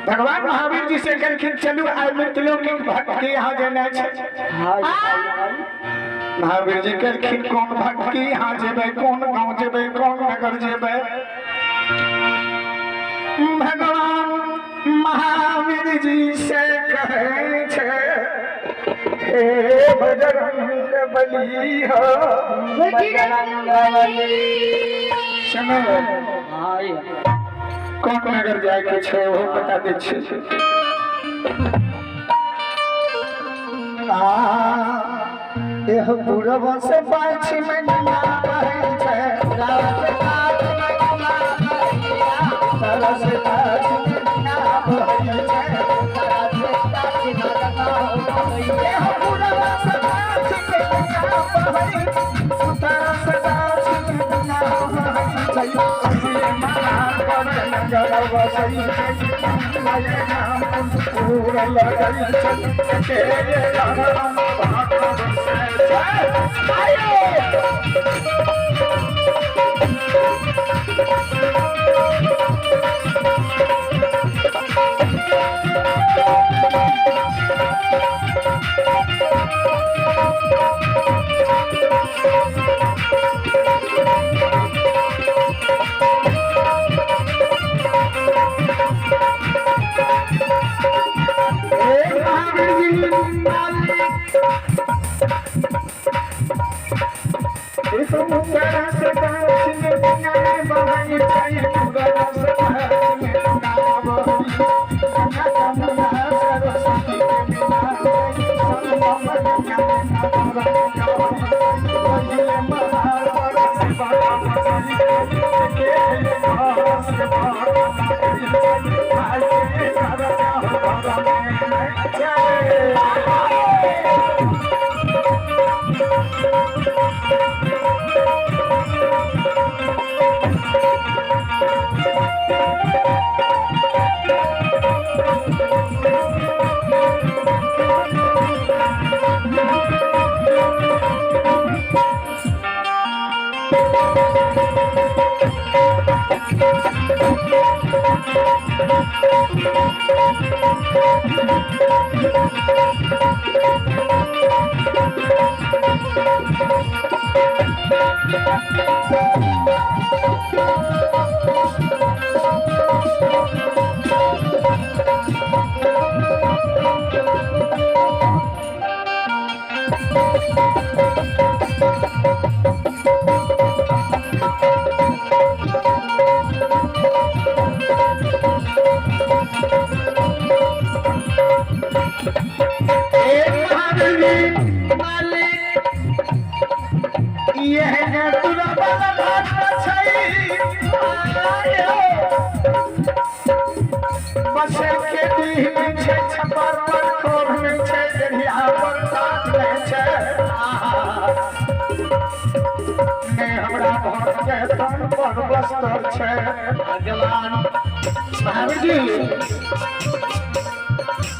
भगवान महावीर जी से कहलखिन चलू आइ मृतलोक भक्त के यहाँ जाना है। महावीर जी कहलखिन कौन भक्त के यहाँ जेबै, कौन गांव जेबै, कौन नगर जेबै। भगवान महावीर जी से कहै छै हे बजरंग बली हो, बजरंग बली कौन नगर जाए के छै वो बता दे छै। पूरब से पाछी में बहै छै,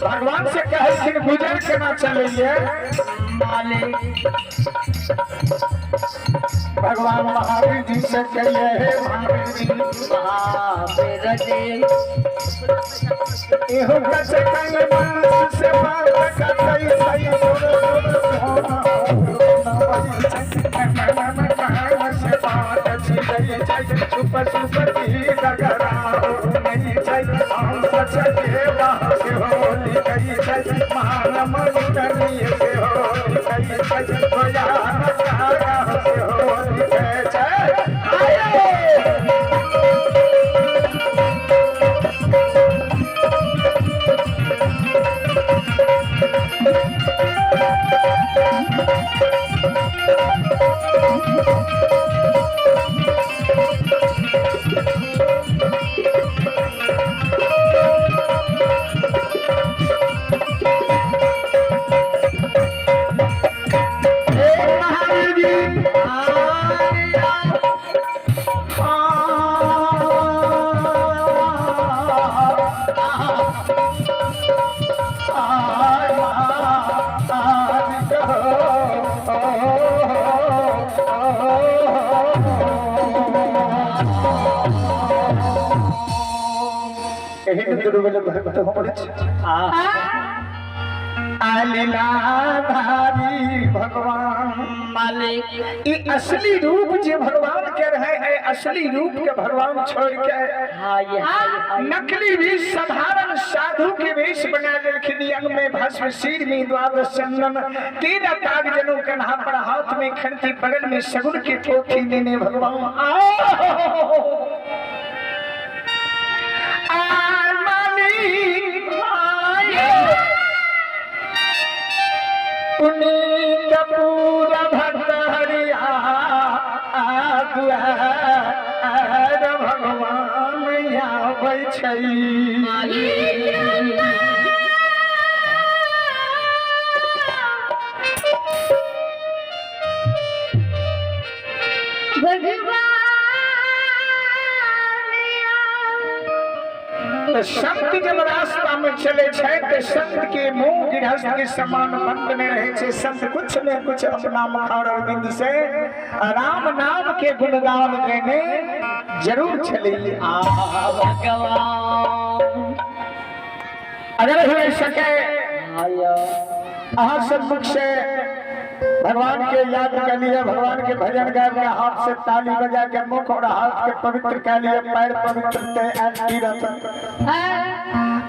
भगवान से कहलखिन गुजर केना चलिए। भगवान महावीर जी से कहिए हे महावीर जी एहो कैसे कल मन से बात करई सही से बात छुप छुप की डगरा नहीं चाहिए हम सच के बात होली कही चाहिए मान मन करिए से होली कही चाहिए तो यार का से होली चाहिए हिंदू बोले भगत हमरे लीलाधारी भगवान मालिक ये असली रूप जे भगवान के रहे है, असली रूप के भगवान छोड़ के नकली वेश साधारण साधु के वेश बना लेकिन अंग में भस्म, सिर में द्वादश चंदन, 13 ताग जनों कन्हा पर, हाथ में खंती, बगल में सगुन की पोथी देने भगवान पुनीत पूरा भक्त हरिया भगवान आबै छै संत जब रास्ता में चले छे तो संत के मुंह गृहस्थ के समान बंद में रहे छे। संत कुछ न कुछ अपना मुखार अरविंद से राम नाम के गुणगान गाने जरूर चले। अगर हो सके अहाँ सब मुख से भगवान के याद कर लिए, भगवान के भजन गा के हाथ से ताली बजा के मुख और हाथ के पवित्र कर लिए, पैर पवित्र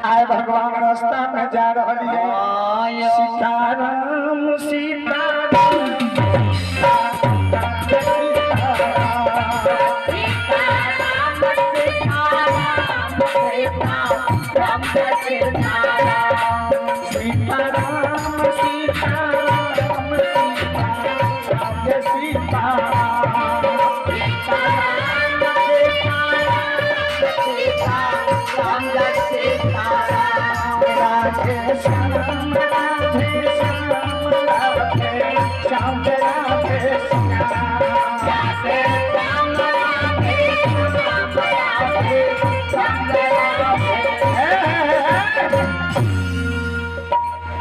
आए भगवान रास्ता में जा रही है। सीताराम सीताराम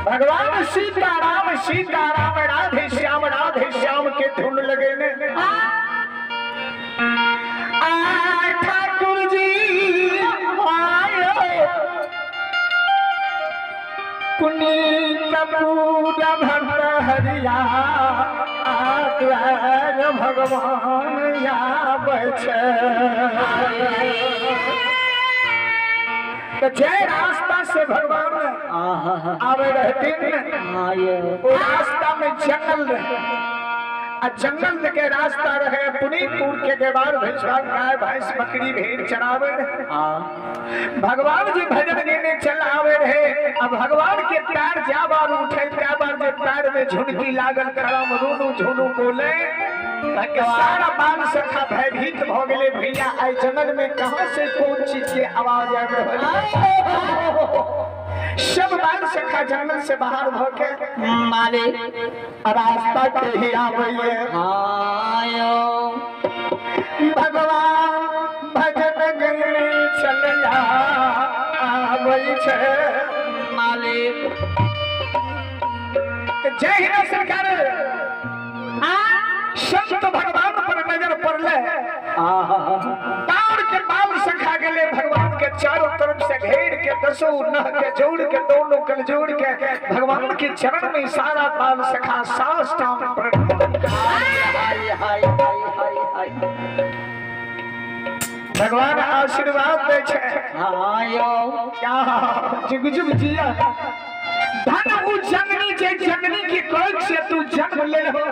भगवान सीताराम सीताराम राधे श्याम के धुन लगे ने। ठाकुर जी पुनीत पूरा भक्त हरिया भगवान आबै छै। जय रास्ता से भगवान आवे रहतीन, वो रास्ता में जंगल रहे, जंगल के रास्ता रहे पुनीतपुर के देवार भेजवान गाय भैंस बकरी भेड़ चरावे। भगवान जी भजन देने चल आवे रहे। अब भगवान के पैर जा बार उठे, क्या बार जे पैर में झुनकी लागल करम रूनू झुनू बोले, सारा बाल सखा भयभीत भ गेले। भैया आई जंगल में कहां से कौन चीज के आवाज आ रही? सब बाल सखा जंगल से बाहर होके मालिक रास्ता के ही आवे। भगवान भजन गले चलया आवे छे मालिक। जय हिंद सरकार संत भगवान पर नजर पड़ले, तार के बाल सखा गले भगवान के चारों तरफ से घेर के, 10 नह के जोड़ के, दोनों कल जोड़ के भगवान के चरण में सारा बाल सखा साष्टांग प्रणाम। भगवान आशीर्वाद दे छे। क्या जुग जुग जिया धन उ जननी जे जननी की कोख से तू जन्म ले हो।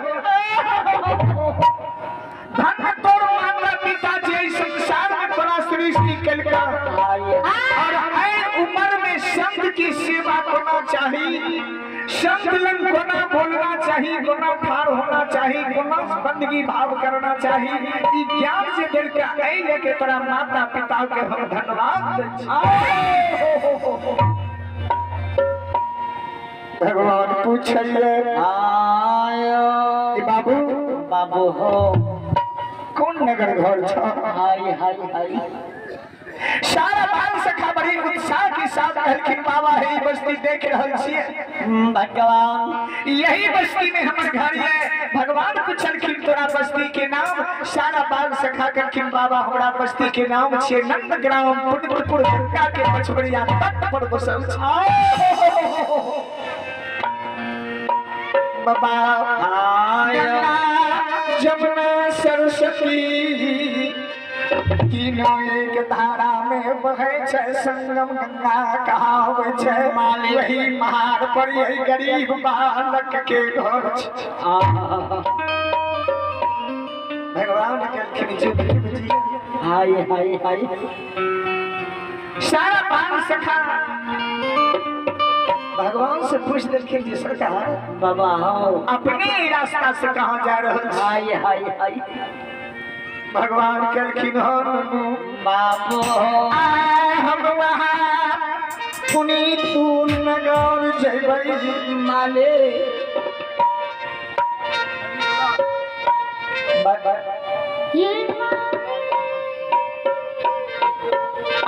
धन तोर माता पिता जे संसार में बड़ा सृष्टि कलका, और ऐ उम्र में संत की सेवा करना चाहिए, संत लंग कोना बोलना चाहिए, कोना ठार होना चाहिए, कोना बंदगी भाव करना चाहिए। ई ज्ञान से दिल का ऐ लेके तोरा माता पिता के हम धन्यवाद दे। भगवान पूछिए बाबू बाबू हो कौन नगर घर छ? हाय हाय हाय। सारा बाल सखा बड़ी उत्साह के साथ कहलखिन बाबा है बस्ती देख रहल छियै भगवान यही बस्ती में हमर घर है। भगवान पूछलखिन तोरा बस्ती के नाम? सारा बाल सखा कहलखिन बाबा हमरा बस्ती के नाम छियै नंदग्राम पुण्यपुर गंगा के पछवरिया तट पर बसल छै। बाबा गंगा जमुना सरस्वती तीनों एक धारा में बहे छै संगम गंगा कहावे छै। वही महार पर यही गरीब बालक के घर छै। भगवान कहलखिन जी हाय हाय हाय सारा बाल सखा भगवान से पूछ देलखिन जी सरकार बाबा अपने रास्ता से कहाँ जा रहल छी? हाय हाय हाय भगवान कहलखिन बाबू हम वहाँ पुनीतपुर नगर जेबै माले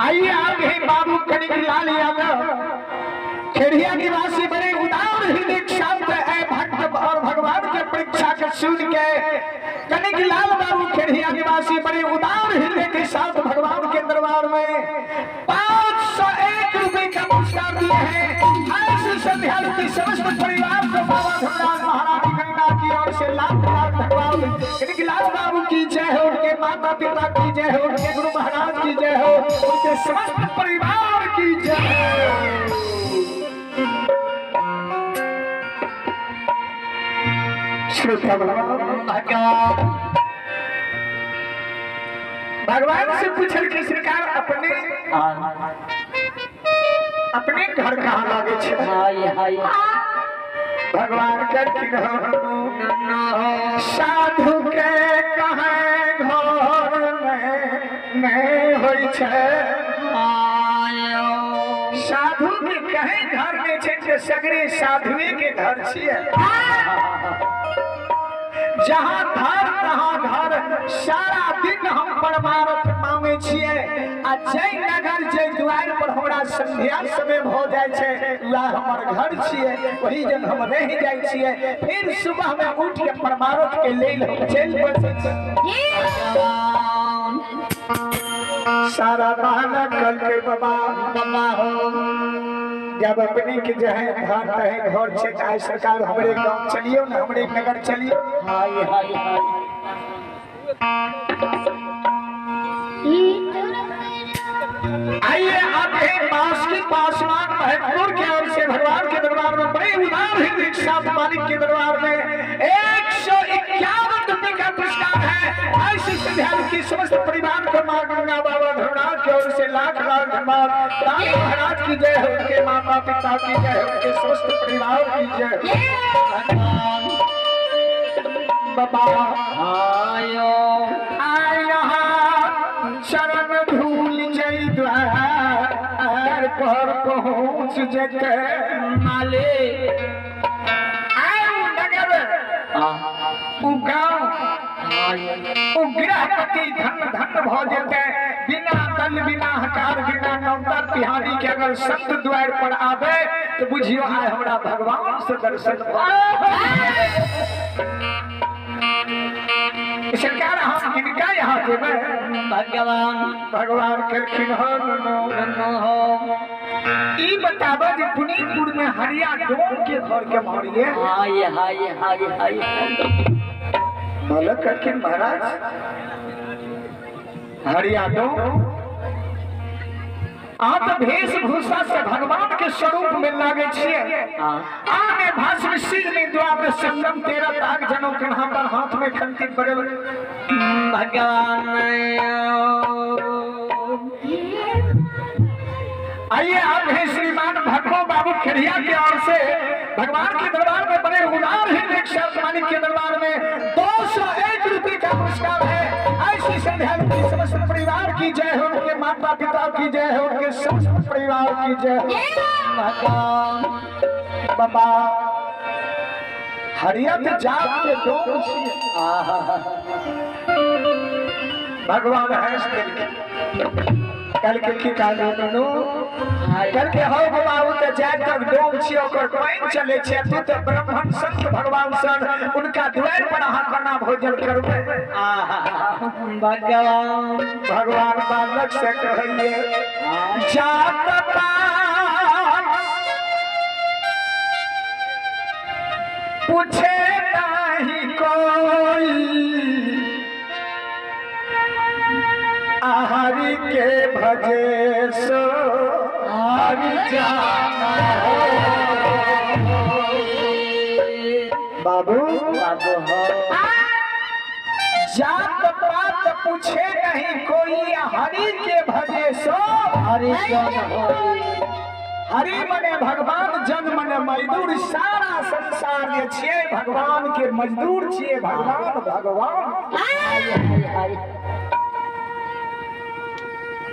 आइए आगे बाबू कनिक लाल यादव खेड़िया निवासी बड़े उदार हृदय शांत है भक्त और भगवान के परीक्षा के सुन के कनिक लाल बाबू खेड़िया निवासी बड़े उदार हृदय के साथ भगवान के दरबार में 501 रुपए का पुरस्कार दिए हैं। ऐसे श्रद्धालु की समस्त परिवार को बाबा धनराज महाराज गंगा की ओर से लाख लाख धन्यवाद। कनिक लाल बाबू की जय हो, उनके माता पिता की जय हो, उनके गुरु महाराज की जय हो, उनके समस्त परिवार की जय हो। भगवान से पूछल कि सरकार अपने घर कहाँ लागे छे? हाय हाय भगवान कहलखिन साधु के कहाँ घर में होई छे? साधु के कहीं घर में छे जे सगरे साधुए के घर छियै। जहाँ घर तहाँ घर सारा दिन हम परमारथ मांगे छियै आ जय नगर जय द्वार पर हमरा संध्या समय हो जाय छै वह हमर घर छियै। वही जन हम रह जाय छियै फिर सुबह में उठ के परमारथ के लेल हम चल पड़ै छियै। सारा बहाना कल के बाबा हो जब अपने के जो है घर तहे घर से चाहे सरकार हमारे गांव चलियो ना हमारे नगर चलियो। हाय हाय हाय आइए आपके पास की पासवान महकपुर की ओर से भगवान के दरबार में बड़े उदार हृदय के साथ मालिक के दरबार में 151 रुपए का पुरस्कार है। ऐसी श्रद्धालु की समस्त परिवार को मां गंगा बाबा धनराज की ओर से लाख लाख धन्यवाद। राम महाराज की जय हो, उनके माता पिता की जय हो, उनके समस्त परिवार की जय हो। बाबा आयो शरण धूल जय द्वार पर पहुँच जते माले आयु नगर उ गाँव उ गृहपति धन धन भ जते बिना दल बिना हकार बिना नौकर तिहारी के अगर संत द्वार पर आवे तो बुझियो आय हमरा भगवान से दर्शन सरकार हम इनका यहाँ जेबै। भगवान कहलखिन हो ई बताबो जे पुनीतपुर में हरिया डोम के घर के मारिए। हाय हाय हाय हाय बोलो कहलखिन महाराज हरिया डोम आप वेशभूषा से भगवान के स्वरूप में लागे छिए। आने भाषण सिर में द्वार संगम 13 ताक जनों के पर हाथ में खंती पड़े भगवान आइए आप हैं श्रीमान भक्को बाबू खेड़िया की ओर से भगवान के दरबार में बड़े उदार हृदय शब्द मालिक के दरबार में 201 रुपए का पुरस्कार है। ऐसी श्रद्धालु की समस्त परिवार की जय हो, उनके माता पिता की जय हो, उनके समस्त परिवार की जय हो। बाबा हरियत जात के दो भगवान है कल के की कालो नो कल के हो बाबू त जाय तक डोम छी ओकर पाइन चले छै तू त ब्राह्मण संत भगवान सन उनका द्वार पर अहाँ कोना भोजन करबै भगवान भगवान बालक से कहिए जात पात पूछे नहीं कोई हरि के भजे सो हरि जाना बाबू बाबू हो जात पात पूछे नहीं कोई हरि के भजे सो हरि जन हो हरि मने भगवान जन मने मजदूर सारा संसार जे छियै भगवान के मजदूर छियै भगवान भगवान हाय हाय हाय